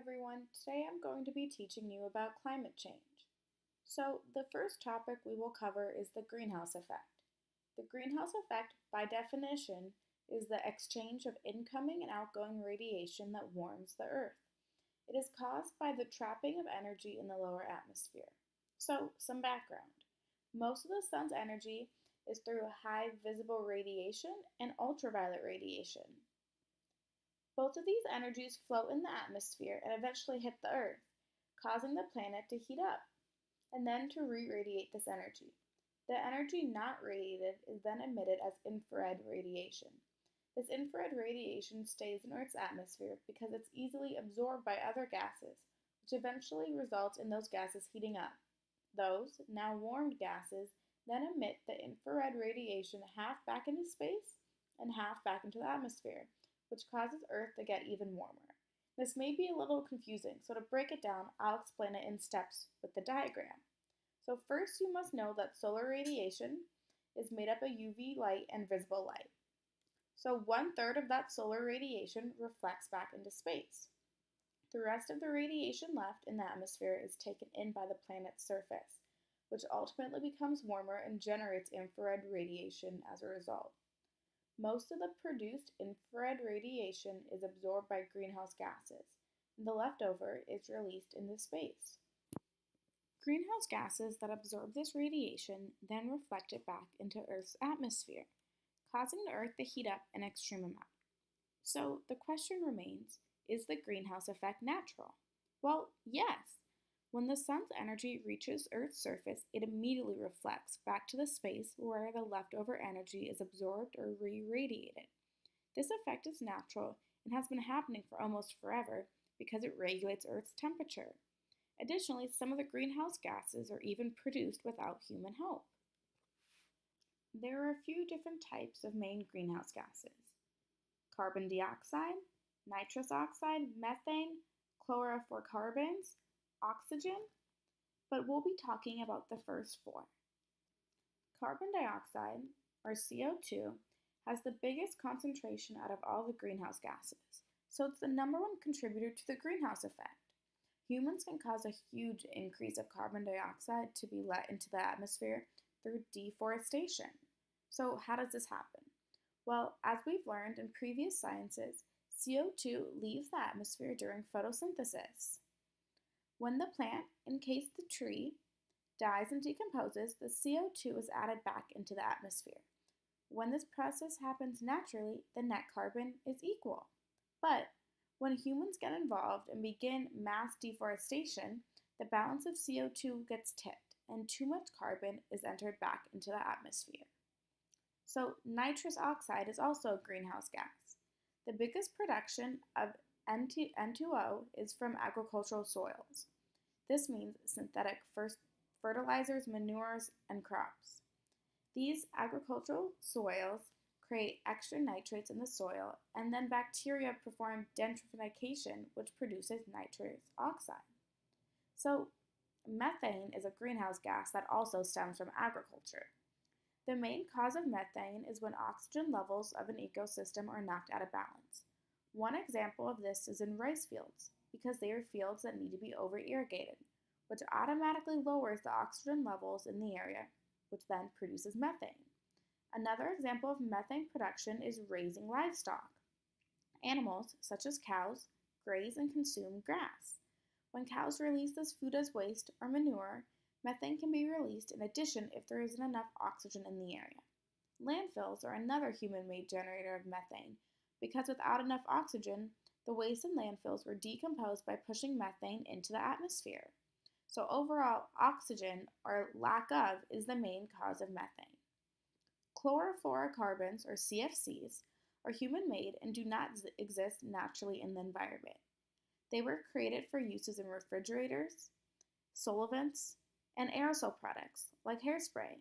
everyone. Today I'm going to be teaching you about climate change. So, the first topic we will cover is the greenhouse effect. The greenhouse effect, by definition, is the exchange of incoming and outgoing radiation that warms the Earth. It is caused by the trapping of energy in the lower atmosphere. So, some background. Most of the sun's energy is through high visible radiation and ultraviolet radiation. Both of these energies float in the atmosphere and eventually hit the Earth, causing the planet to heat up, and then to re-radiate this energy. The energy not radiated is then emitted as infrared radiation. This infrared radiation stays in Earth's atmosphere because it's easily absorbed by other gases, which eventually results in those gases heating up. Those, now warmed gases, then emit the infrared radiation half back into space and half back into the atmosphere, which causes Earth to get even warmer. This may be a little confusing, so to break it down, I'll explain it in steps with the diagram. So first you must know that solar radiation is made up of UV light and visible light. So 1/3 of that solar radiation reflects back into space. The rest of the radiation left in the atmosphere is taken in by the planet's surface, which ultimately becomes warmer and generates infrared radiation as a result. Most of the produced infrared radiation is absorbed by greenhouse gases, and the leftover is released into space. Greenhouse gases that absorb this radiation then reflect it back into Earth's atmosphere, causing the Earth to heat up an extreme amount. So the question remains, is the greenhouse effect natural? Well, yes. When the sun's energy reaches Earth's surface, it immediately reflects back to the space where the leftover energy is absorbed or re-radiated. This effect is natural and has been happening for almost forever because it regulates Earth's temperature. Additionally, some of the greenhouse gases are even produced without human help. There are a few different types of main greenhouse gases: carbon dioxide, nitrous oxide, methane, chlorofluorocarbons, oxygen, but we'll be talking about the first four. Carbon dioxide, or CO2, has the biggest concentration out of all the greenhouse gases, so it's the number one contributor to the greenhouse effect. Humans can cause a huge increase of carbon dioxide to be let into the atmosphere through deforestation. So how does this happen? Well, as we've learned in previous sciences, CO2 leaves the atmosphere during photosynthesis. When the plant, in case the tree, dies and decomposes, the CO2 is added back into the atmosphere. When this process happens naturally, the net carbon is equal. But when humans get involved and begin mass deforestation, the balance of CO2 gets tipped, and too much carbon is entered back into the atmosphere. So nitrous oxide is also a greenhouse gas. The biggest production of N2O is from agricultural soils. This means synthetic fertilizers, manures, and crops. These agricultural soils create extra nitrates in the soil, and then bacteria perform denitrification, which produces nitrous oxide. So, methane is a greenhouse gas that also stems from agriculture. The main cause of methane is when oxygen levels of an ecosystem are knocked out of balance. One example of this is in rice fields, because they are fields that need to be over-irrigated, which automatically lowers the oxygen levels in the area, which then produces methane. Another example of methane production is raising livestock. Animals, such as cows, graze and consume grass. When cows release this food as waste or manure, methane can be released in addition if there isn't enough oxygen in the area. Landfills are another human-made generator of methane, because without enough oxygen, the waste in landfills were decomposed by pushing methane into the atmosphere. So overall, oxygen, or lack of, is the main cause of methane. Chlorofluorocarbons, or CFCs, are human-made and do not exist naturally in the environment. They were created for uses in refrigerators, solvents, and aerosol products, like hairspray.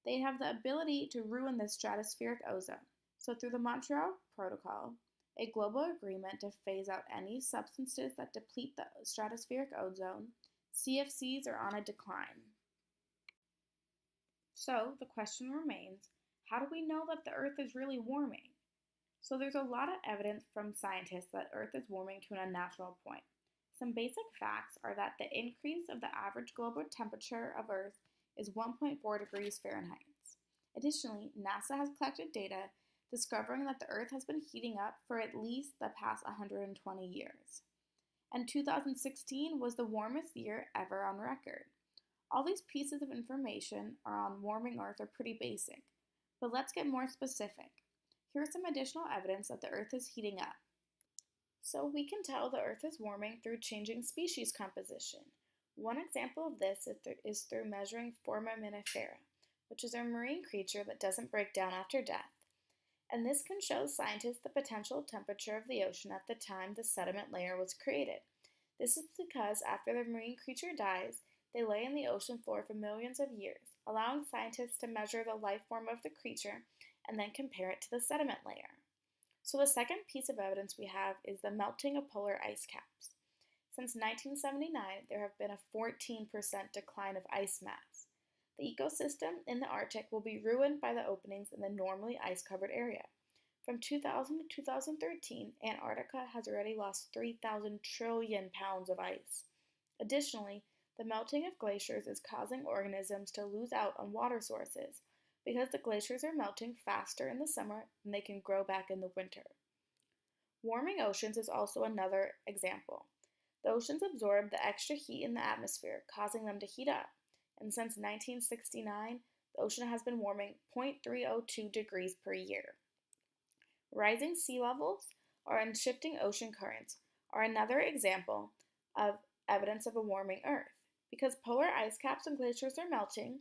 They have the ability to ruin the stratospheric ozone. So through the Montreal Protocol, a global agreement to phase out any substances that deplete the stratospheric ozone, CFCs are on a decline. So the question remains, how do we know that the Earth is really warming? So there's a lot of evidence from scientists that Earth is warming to an unnatural point. Some basic facts are that the increase of the average global temperature of Earth is 1.4 degrees Fahrenheit. Additionally, NASA has collected data discovering that the Earth has been heating up for at least the past 120 years. And 2016 was the warmest year ever on record. All these pieces of information on warming Earth are pretty basic, but let's get more specific. Here's some additional evidence that the Earth is heating up. So we can tell the Earth is warming through changing species composition. One example of this is through measuring foraminifera, which is a marine creature that doesn't break down after death. And this can show scientists the potential temperature of the ocean at the time the sediment layer was created. This is because after the marine creature dies, they lay in the ocean floor for millions of years, allowing scientists to measure the life form of the creature and then compare it to the sediment layer. So the second piece of evidence we have is the melting of polar ice caps. Since 1979, there have been a 14% decline of ice mass. The ecosystem in the Arctic will be ruined by the openings in the normally ice-covered area. From 2000 to 2013, Antarctica has already lost 3,000 trillion pounds of ice. Additionally, the melting of glaciers is causing organisms to lose out on water sources because the glaciers are melting faster in the summer than they can grow back in the winter. Warming oceans is also another example. The oceans absorb the extra heat in the atmosphere, causing them to heat up. And since 1969, the ocean has been warming 0.302 degrees per year. Rising sea levels and shifting ocean currents are another example of evidence of a warming Earth. Because polar ice caps and glaciers are melting,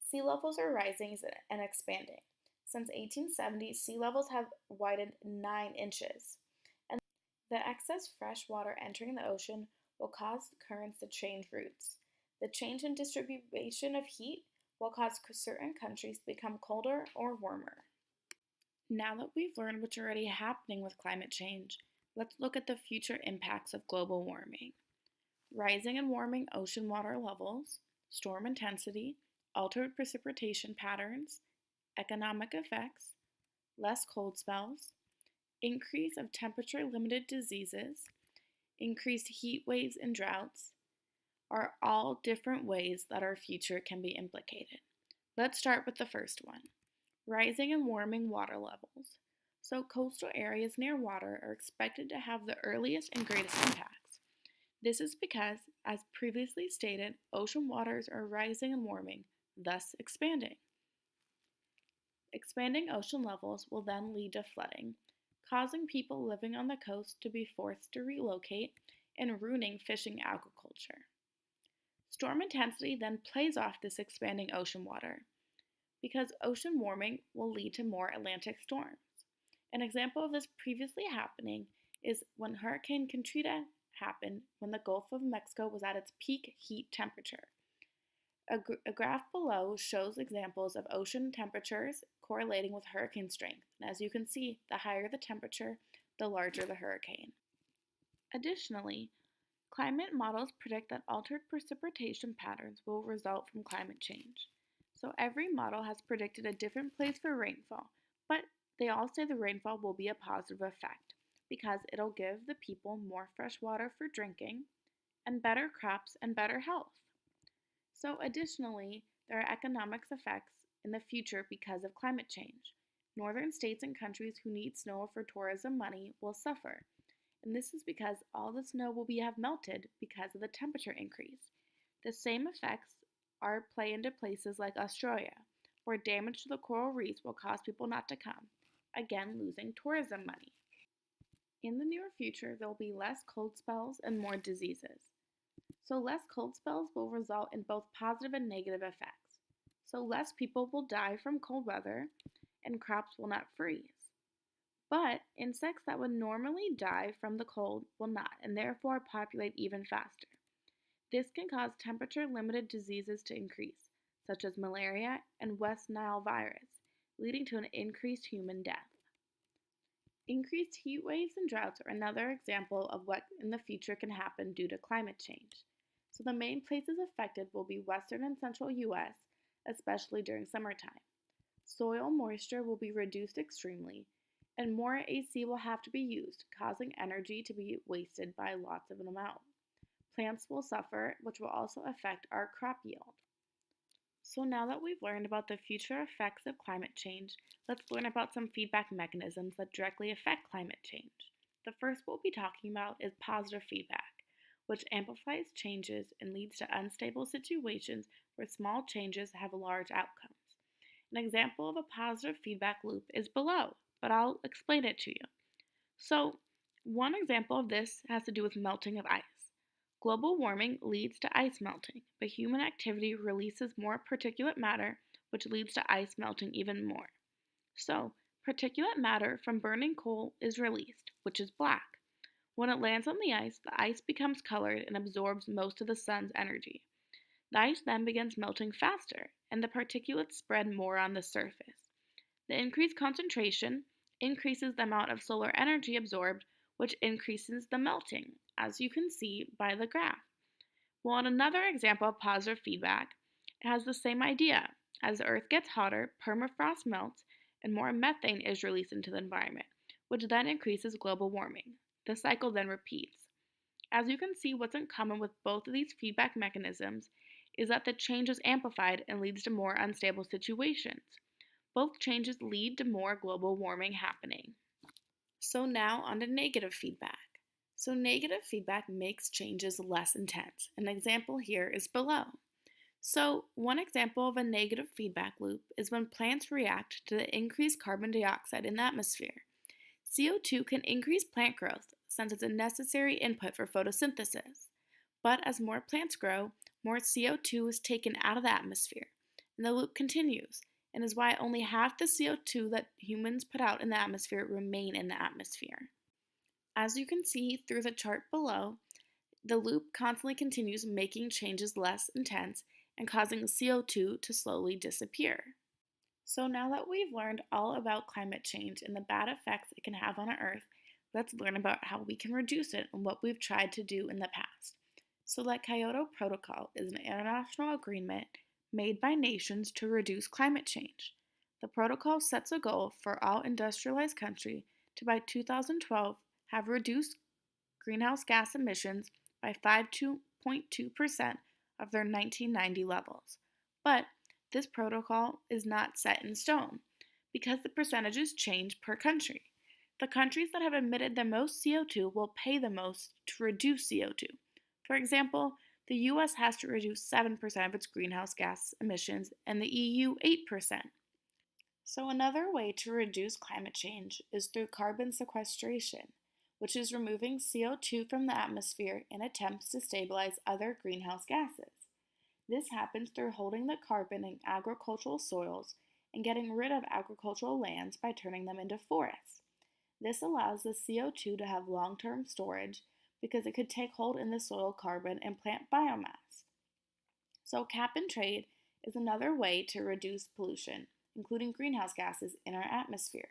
sea levels are rising and expanding. Since 1870, sea levels have widened 9 inches. And the excess fresh water entering the ocean will cause the currents to change routes. The change in distribution of heat will cause certain countries to become colder or warmer. Now that we've learned what's already happening with climate change, let's look at the future impacts of global warming. Rising and warming ocean water levels, storm intensity, altered precipitation patterns, economic effects, less cold spells, increase of temperature-limited diseases, increased heat waves and droughts, are all different ways that our future can be implicated. Let's start with the first one, rising and warming water levels. So coastal areas near water are expected to have the earliest and greatest impacts. This is because, as previously stated, ocean waters are rising and warming, thus expanding. Expanding ocean levels will then lead to flooding, causing people living on the coast to be forced to relocate and ruining fishing aquaculture. Storm intensity then plays off this expanding ocean water, because ocean warming will lead to more Atlantic storms. An example of this previously happening is when Hurricane Katrina happened when the Gulf of Mexico was at its peak heat temperature. A graph below shows examples of ocean temperatures correlating with hurricane strength, and as you can see, the higher the temperature, the larger the hurricane. Additionally, climate models predict that altered precipitation patterns will result from climate change. So every model has predicted a different place for rainfall, but they all say the rainfall will be a positive effect because it'll give the people more fresh water for drinking and better crops and better health. So additionally, there are economic effects in the future because of climate change. Northern states and countries who need snow for tourism money will suffer, and this is because all the snow will have melted because of the temperature increase. The same effects are play into places like Australia, where damage to the coral reefs will cause people not to come, again losing tourism money. In the near future, there will be less cold spells and more diseases. So less cold spells will result in both positive and negative effects. So less people will die from cold weather and crops will not freeze. But insects that would normally die from the cold will not, and therefore populate even faster. This can cause temperature-limited diseases to increase, such as malaria and West Nile virus, leading to an increased human death. Increased heat waves and droughts are another example of what in the future can happen due to climate change. So the main places affected will be western and central U.S., especially during summertime. Soil moisture will be reduced extremely, and more AC will have to be used, causing energy to be wasted by lots of an amount. Plants will suffer, which will also affect our crop yield. So now that we've learned about the future effects of climate change, let's learn about some feedback mechanisms that directly affect climate change. The first we'll be talking about is positive feedback, which amplifies changes and leads to unstable situations where small changes have large outcomes. An example of a positive feedback loop is below, but I'll explain it to you. So, one example of this has to do with melting of ice. Global warming leads to ice melting, but human activity releases more particulate matter, which leads to ice melting even more. So, particulate matter from burning coal is released, which is black. When it lands on the ice becomes colored and absorbs most of the sun's energy. The ice then begins melting faster, and the particulates spread more on the surface. The increased concentration increases the amount of solar energy absorbed, which increases the melting, as you can see by the graph. Well, in another example of positive feedback, it has the same idea. As the Earth gets hotter, permafrost melts, and more methane is released into the environment, which then increases global warming. The cycle then repeats. As you can see, what's in common with both of these feedback mechanisms is that the change is amplified and leads to more unstable situations. Both changes lead to more global warming happening. So now on to negative feedback. So negative feedback makes changes less intense. An example here is below. So one example of a negative feedback loop is when plants react to the increased carbon dioxide in the atmosphere. CO2 can increase plant growth since it's a necessary input for photosynthesis. But as more plants grow, more CO2 is taken out of the atmosphere, and the loop continues, and is why only half the CO2 that humans put out in the atmosphere remain in the atmosphere. As you can see through the chart below, the loop constantly continues making changes less intense and causing CO2 to slowly disappear. So now that we've learned all about climate change and the bad effects it can have on our Earth, let's learn about how we can reduce it and what we've tried to do in the past. So the Kyoto Protocol is an international agreement made by nations to reduce climate change. The protocol sets a goal for all industrialized countries to by 2012 have reduced greenhouse gas emissions by 5.2% of their 1990 levels. But this protocol is not set in stone because the percentages change per country. The countries that have emitted the most CO2 will pay the most to reduce CO2. For example, the US has to reduce 7% of its greenhouse gas emissions and the EU 8%. So another way to reduce climate change is through carbon sequestration, which is removing CO2 from the atmosphere in attempts to stabilize other greenhouse gases. This happens through holding the carbon in agricultural soils and getting rid of agricultural lands by turning them into forests. This allows the CO2 to have long-term storage because it could take hold in the soil carbon and plant biomass. So cap and trade is another way to reduce pollution, including greenhouse gases in our atmosphere.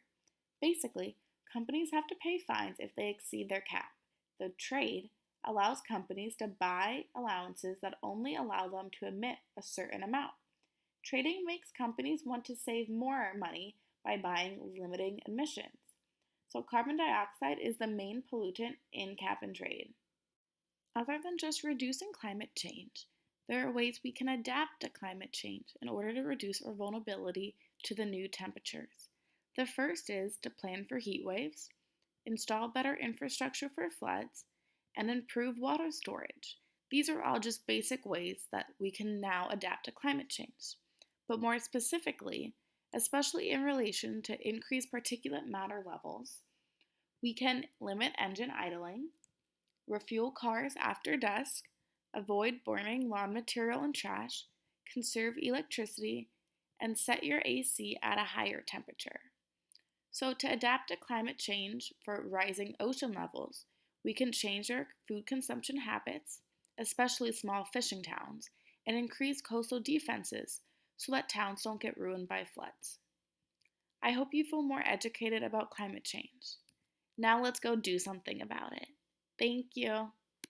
Basically, companies have to pay fines if they exceed their cap. The trade allows companies to buy allowances that only allow them to emit a certain amount. Trading makes companies want to save more money by buying limiting emissions. So carbon dioxide is the main pollutant in cap and trade. Other than just reducing climate change, there are ways we can adapt to climate change in order to reduce our vulnerability to the new temperatures. The first is to plan for heat waves, install better infrastructure for floods, and improve water storage. These are all just basic ways that we can now adapt to climate change. But more specifically, especially in relation to increased particulate matter levels, we can limit engine idling, refuel cars after dusk, avoid burning lawn material and trash, conserve electricity, and set your AC at a higher temperature. So to adapt to climate change for rising ocean levels, we can change our food consumption habits, especially small fishing towns, and increase coastal defenses so that towns don't get ruined by floods. I hope you feel more educated about climate change. Now let's go do something about it. Thank you.